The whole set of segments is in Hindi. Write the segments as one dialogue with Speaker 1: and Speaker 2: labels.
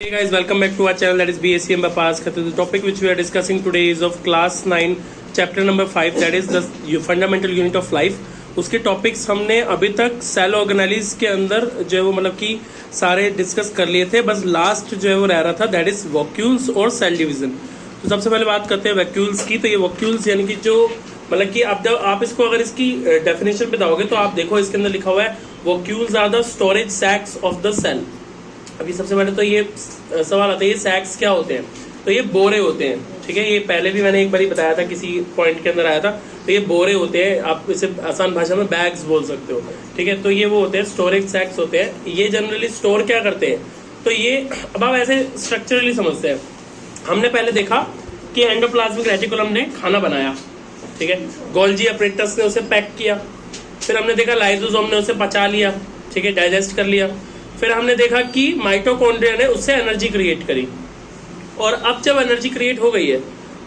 Speaker 1: Hey guys, welcome back to our channel, that is BSc Pass. The topic which we are discussing today is of class 9 chapter number 5, that is the fundamental unit of life. उसके टॉपिक्स हमने अभी तक सेल ऑर्गेनेलिज के अंदर जो है वो मतलब कि सारे डिस्कस कर लिए थे, बस लास्ट जो है वो रह रहा था, दैट इज वॉक्यूल्स और सेल डिवीजन. तो सबसे पहले बात करते हैं वैक्यूल्स की. तो ये वॉक्यूल्स यानी कि जो मतलब कि अब जब आप इसको अगर इसकी डेफिनेशन पे जाओगे तो आप देखो इसके अंदर लिखा हुआ है vacuoles are the storage sacs of the cell. अभी सबसे पहले तो ये सवाल आता है ये सैक्स क्या होते हैं. तो ये बोरे होते हैं, ठीक है. ये पहले भी मैंने एक बार बताया था, किसी पॉइंट के अंदर आया था. तो ये बोरे होते हैं, आप इसे आसान भाषा में बैग्स बोल सकते हो, ठीक है. तो ये वो होते हैं स्टोरेज सैक्स होते हैं. ये जनरली स्टोर क्या करते हैं, तो ये अब आप ऐसे स्ट्रक्चरली समझते हैं. हमने पहले देखा कि एंडोप्लाज्मिक रेटिकुलम ने खाना बनाया, ठीक है. गोल्जी अपरेटस ने उसे पैक किया. फिर हमने देखा लाइसोसोम ने उसे पचा लिया, ठीक है, डाइजेस्ट कर लिया. फिर हमने देखा कि माइटोकॉन्ड्रिया ने उससे एनर्जी क्रिएट करी. और अब जब एनर्जी क्रिएट हो गई है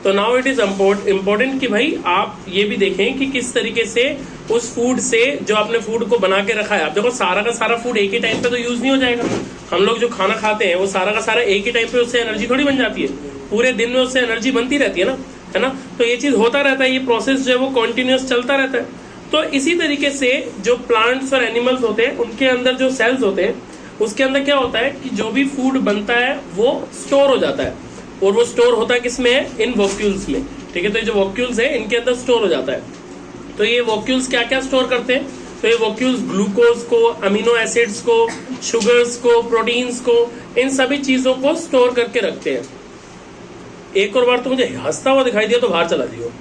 Speaker 1: तो नाउ इट इज इम्पोर्टेंट कि भाई आप ये भी देखें कि किस तरीके से उस फूड से जो आपने फूड को बना के रखा है. आप देखो सारा का सारा फूड एक ही टाइम पे तो यूज नहीं हो जाएगा. हम लोग जो खाना खाते हैं वो सारा का सारा एक ही टाइम पे उससे एनर्जी थोड़ी बन जाती है. पूरे दिन में उससे एनर्जी बनती रहती है ना. तो ये चीज होता रहता है, ये प्रोसेस जो है वो कॉन्टिन्यूस चलता रहता है. तो इसी तरीके से जो प्लांट्स और एनिमल्स होते हैं उनके अंदर जो सेल्स होते हैं उसके अंदर क्या होता है कि जो भी फूड बनता है वो स्टोर हो जाता है. और वो स्टोर होता है किसमें है, इन वॉक्यूल्स में, ठीक है. तो ये जो वॉक्यूल्स है इनके अंदर स्टोर हो जाता है. तो ये वॉक्यूल्स क्या क्या स्टोर करते हैं, तो ये वॉक्यूल्स ग्लूकोज को, अमीनो एसिड्स को, शुगर्स को, प्रोटीन्स को, इन सभी चीजों को स्टोर करके रखते हैं. एक और बार तो मुझे हंसता हुआ दिखाई दिया तो बाहर चला दियो,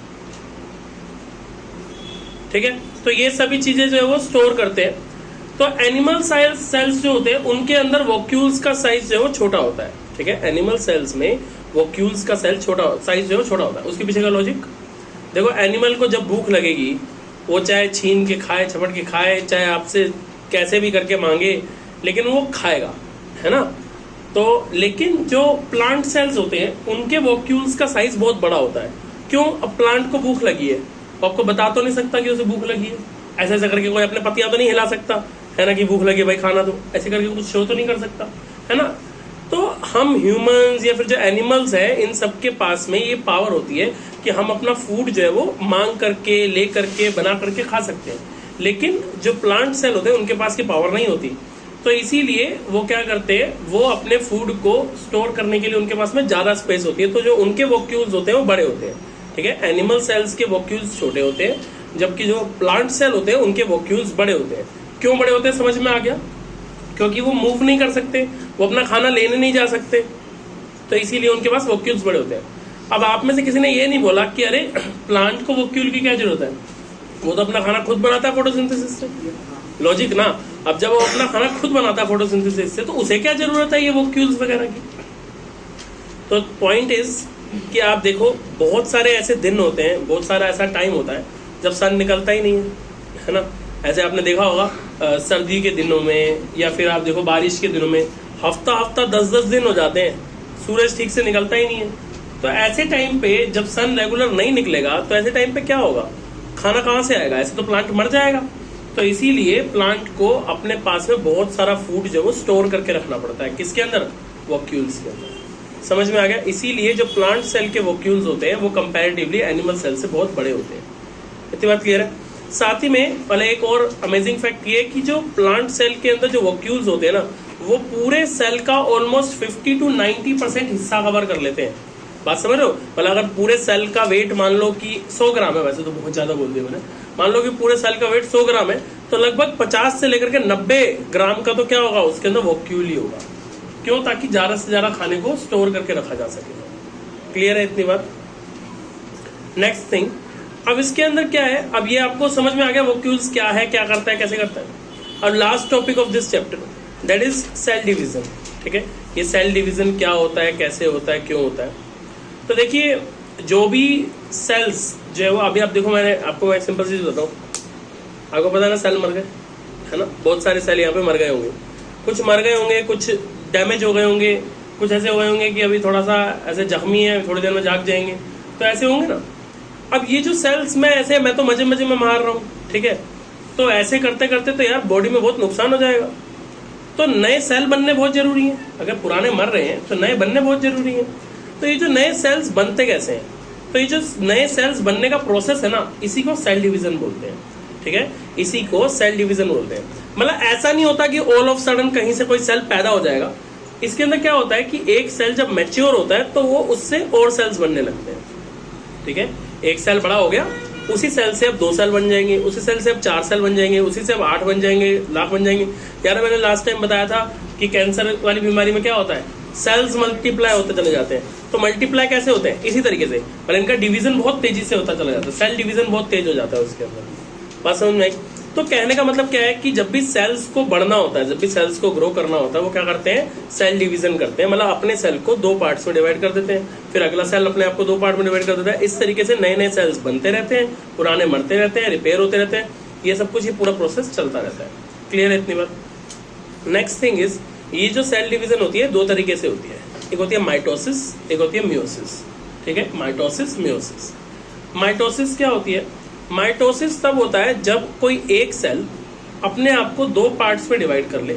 Speaker 1: ठीक है. तो ये सभी चीजें जो है वो स्टोर करते हैं. तो एनिमल सेल्स जो होते हैं उनके अंदर वॉक्यूल्स का साइज जो है वो छोटा होता है, ठीक है. एनिमल सेल्स में वॉक्यूल्स का साइज जो है वो छोटा होता है. उसके पीछे का लॉजिक देखो. एनिमल को जब भूख लगेगी वो चाहे छीन के खाए, झपट के खाए, चाहे आपसे कैसे भी करके मांगे, लेकिन वो खाएगा, है ना. तो लेकिन जो प्लांट सेल्स होते हैं उनके वॉक्यूल्स का साइज बहुत बड़ा होता है. क्यों, अब प्लांट को भूख लगी है तो आपको बता तो नहीं सकता कि उसे भूख लगी है. ऐसे ऐसे करके कोई अपने पतियां तो नहीं हिला सकता, है ना, कि भूख लगी भाई खाना दो, ऐसे करके कुछ शो तो नहीं कर सकता, है ना. तो हम ह्यूमंस या फिर जो एनिमल्स है इन सबके पास में ये पावर होती है कि हम अपना फूड जो है वो मांग करके, ले करके, बना करके खा सकते हैं. लेकिन जो प्लांट सेल होते हैं उनके पास ये पावर नहीं होती. तो इसीलिए वो क्या करते हैं, वो अपने फूड को स्टोर करने के लिए उनके पास में ज्यादा स्पेस होती है. तो जो उनके वॉक्यूल्स होते हैं वो बड़े होते हैं, ठीक है. एनिमल सेल्स के वॉक्यूल्स छोटे होते हैं, जबकि जो प्लांट सेल होते हैं उनके वॉक्यूल्स बड़े होते हैं. क्यों बड़े होते हैं समझ में आ गया, क्योंकि वो मूव नहीं कर सकते, वो अपना खाना लेने नहीं जा सकते, तो इसीलिए उनके पास वॉक्यूल्स बड़े होते हैं. अब आप में से किसी ने ये नहीं बोला कि अरे प्लांट को वॉक्यूल की क्या जरूरत है, वो तो अपना खाना खुद बनाता है फोटोसिंथेसिस से. लॉजिक ना. अब जब वो अपना खाना खुद बनाता है फोटोसिंथेसिस से तो उसे क्या जरूरत है ये वॉक्यूल्स वगैरह की. तो पॉइंट इज कि आप देखो बहुत सारे ऐसे दिन होते हैं, बहुत सारा ऐसा टाइम होता है जब सन निकलता ही नहीं है ना. ऐसे आपने देखा होगा सर्दी के दिनों में या फिर आप देखो बारिश के दिनों में हफ्ता 10-10 दिन हो जाते हैं, सूरज ठीक से निकलता ही नहीं है. तो ऐसे टाइम पे जब सन रेगुलर नहीं निकलेगा तो ऐसे टाइम पे क्या होगा, खाना कहाँ से आएगा, ऐसे तो प्लांट मर जाएगा. तो इसीलिए प्लांट को अपने पास में बहुत सारा फूड जो वो स्टोर करके रखना पड़ता है. किसके अंदर, वॉक्यूल्स के अंदर. समझ में आ गया. इसीलिए जो प्लांट सेल के वॉक्यूल्स होते हैं वो कंपैरेटिवली एनिमल सेल से बहुत बड़े होते हैं. इतनी बात क्लियर है. साथ ही में पहले एक और अमेजिंग फैक्ट ये कि जो प्लांट सेल के अंदर जो वॉक्यूल्स होते हैं ना वो पूरे सेल का ऑलमोस्ट 50 to 90% हिस्सा कवर कर लेते हैं. बात समझ रहे हो. मतलब अगर पूरे सेल का वेट मान लो कि 100 ग्राम है, वैसे तो बहुत ज्यादा बोल दिया मैंने, मान लो कि पूरे सेल का वेट 100 ग्राम है तो लगभग 50 से लेकर के 90 ग्राम का तो क्या होगा, उसके अंदर वॉक्यूल ही होगा. क्यों, ताकि ज्यादा से ज्यादा खाने को स्टोर करके रखा जा सके. क्लियर है इतनी बात. नेक्स्ट थिंग, अब इसके अंदर क्या है, अब ये आपको समझ में आ गया वॉक्यूल्स क्या है, क्या करता है, कैसे करता है. और last topic of this chapter that is cell division, ठीक है. ये सेल डिवीजन क्या होता है, कैसे होता है, क्यों होता है. तो देखिए जो भी सेल्स जो है वो अभी आप देखो, मैंने आपको एक सिंपल चीज बताऊं. आपको पता है ना सेल मर गए, है ना. बहुत सारे सेल यहाँ पे मर गए होंगे, कुछ मर गए होंगे, कुछ डैमेज हो गए होंगे, कुछ ऐसे हो गए होंगे कि अभी थोड़ा सा ऐसे जख्मी है, थोड़ी देर में जाग जाएंगे, तो ऐसे होंगे ना. अब ये जो सेल्स में ऐसे, मैं तो मजे में मार रहा हूँ, ठीक है. तो ऐसे करते करते तो यार बॉडी में बहुत नुकसान हो जाएगा. तो नए सेल बनने बहुत जरूरी है। अगर पुराने मर रहे हैं तो नए बनने बहुत जरूरी है। तो ये जो नए सेल्स बनते कैसे हैं, तो ये जो नए सेल्स बनने का प्रोसेस है ना, इसी को सेल डिवीजन बोलते हैं। ठीक है, इसी को सेल डिवीजन बोलते हैं। मतलब ऐसा नहीं होता कि ऑल ऑफ सडन कहीं से कोई सेल पैदा हो जाएगा। इसके अंदर क्या होता है कि एक सेल जब मैच्योर होता है तो वो उससे और सेल्स बनने लगते हैं। ठीक है, एक सेल बड़ा हो गया, उसी सेल से अब 2 सेल बन जाएंगे, उसी सेल से अब 4 सेल बन जाएंगे, उसी से अब 8 बन जाएंगे, लाख बन जाएंगे। यार मैंने लास्ट टाइम बताया था कि कैंसर वाली बीमारी में क्या होता है, सेल्स मल्टीप्लाई होते चले जाते हैं। तो मल्टीप्लाई कैसे होते हैं, इसी तरीके से, पर इनका डिवीजन बहुत तेजी से होता चला जाता है। सेल डिवीजन बहुत तेज हो जाता है उसके अंदर। बात समझ में आई? तो कहने का मतलब क्या है कि जब भी सेल्स को बढ़ना होता है, जब भी सेल्स को ग्रो करना होता है, वो क्या करते हैं, सेल डिवीजन करते हैं। मतलब अपने सेल को 2 पार्ट्स में डिवाइड कर देते हैं, फिर अगला सेल अपने आप को 2 पार्ट में डिवाइड कर देता है। इस तरीके से नए नए सेल्स बनते रहते हैं, पुराने मरते रहते हैं, रिपेयर होते रहते हैं। ये सब कुछ, ये पूरा प्रोसेस चलता रहता है। क्लियर है इतनी बात? नेक्स्ट थिंग इज, ये जो सेल डिवीजन होती है 2 तरीके से होती है। एक होती है माइटोसिस, एक होती है मियोसिस। ठीक है, माइटोसिस, मियोसिस। माइटोसिस क्या होती है? माइटोसिस तब होता है जब कोई एक सेल अपने आप को 2 पार्ट्स में डिवाइड कर ले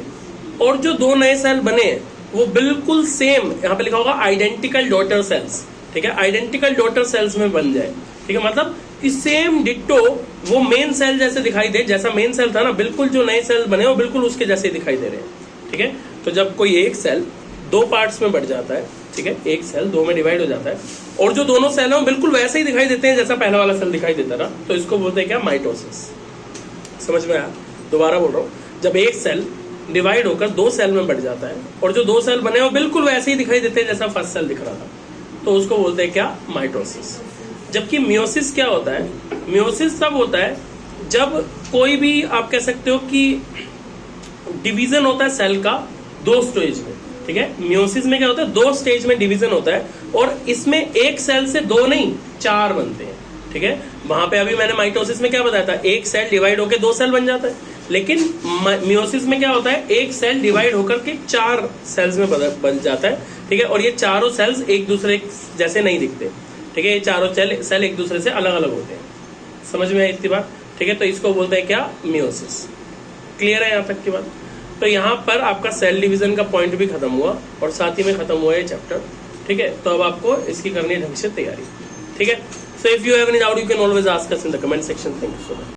Speaker 1: और जो 2 नए सेल बने हैं वो बिल्कुल सेम, यहाँ पे लिखा होगा आइडेंटिकल डॉटर सेल्स। ठीक है, आइडेंटिकल डॉटर सेल्स में बन जाए। ठीक है, मतलब कि सेम डिट्टो वो मेन सेल जैसे दिखाई दे, जैसा मेन सेल था ना, बिल्कुल जो नए सेल बने वो बिल्कुल उसके जैसे दिखाई दे रहे हैं। ठीक है, तो जब कोई एक सेल 2 पार्ट्स में बढ़ जाता है, ठीक है, एक सेल 2 में डिवाइड हो जाता है और जो दोनों सेल हैं वो बिल्कुल वैसे ही दिखाई देते हैं जैसा पहला वाला सेल दिखाई देता था, तो इसको बोलते हैं क्या, माइटोसिस। समझ में आया? दोबारा बोल रहा हूँ, जब एक सेल डिवाइड होकर 2 सेल में बढ़ जाता है और जो 2 सेल बने वो बिल्कुल वैसे ही दिखाई देते हैं जैसा फर्स्ट सेल दिख रहा था, तो उसको बोलते हैं क्या, माइटोसिस। जबकि मियोसिस क्या होता है? मियोसिस तब होता है जब कोई भी, आप कह सकते हो कि डिवीजन होता है सेल का 2 स्टेज में। ठीक है, मियोसिस में क्या होता है, 2 स्टेज में डिवीजन होता है और इसमें एक सेल से 2 नहीं 4 बनते हैं। ठीक है, वहां पे अभी मैंने माइटोसिस में क्या बताया था, एक सेल डिवाइड होकर 2 सेल बन जाता है, लेकिन मियोसिस में क्या होता है, एक सेल डिवाइड होकर के 4 सेल्स में बन जाता है। ठीक है, और ये चारों सेल्स एक दूसरे जैसे नहीं दिखते। ठीक है, ये चारों सेल एक दूसरे से अलग अलग होते हैं। समझ में आई इतनी बात? ठीक है, तो इसको बोलते हैं क्या, मियोसिस। क्लियर है यहाँ तक की बात? तो यहाँ पर आपका सेल डिवीजन का पॉइंट भी खत्म हुआ और साथ ही में खत्म हुआ ये चैप्टर। ठीक है, तो अब आपको इसकी करनी है ढंग से तैयारी। ठीक है, so if you have any doubt you can always ask us in the comment section. Thank you so much.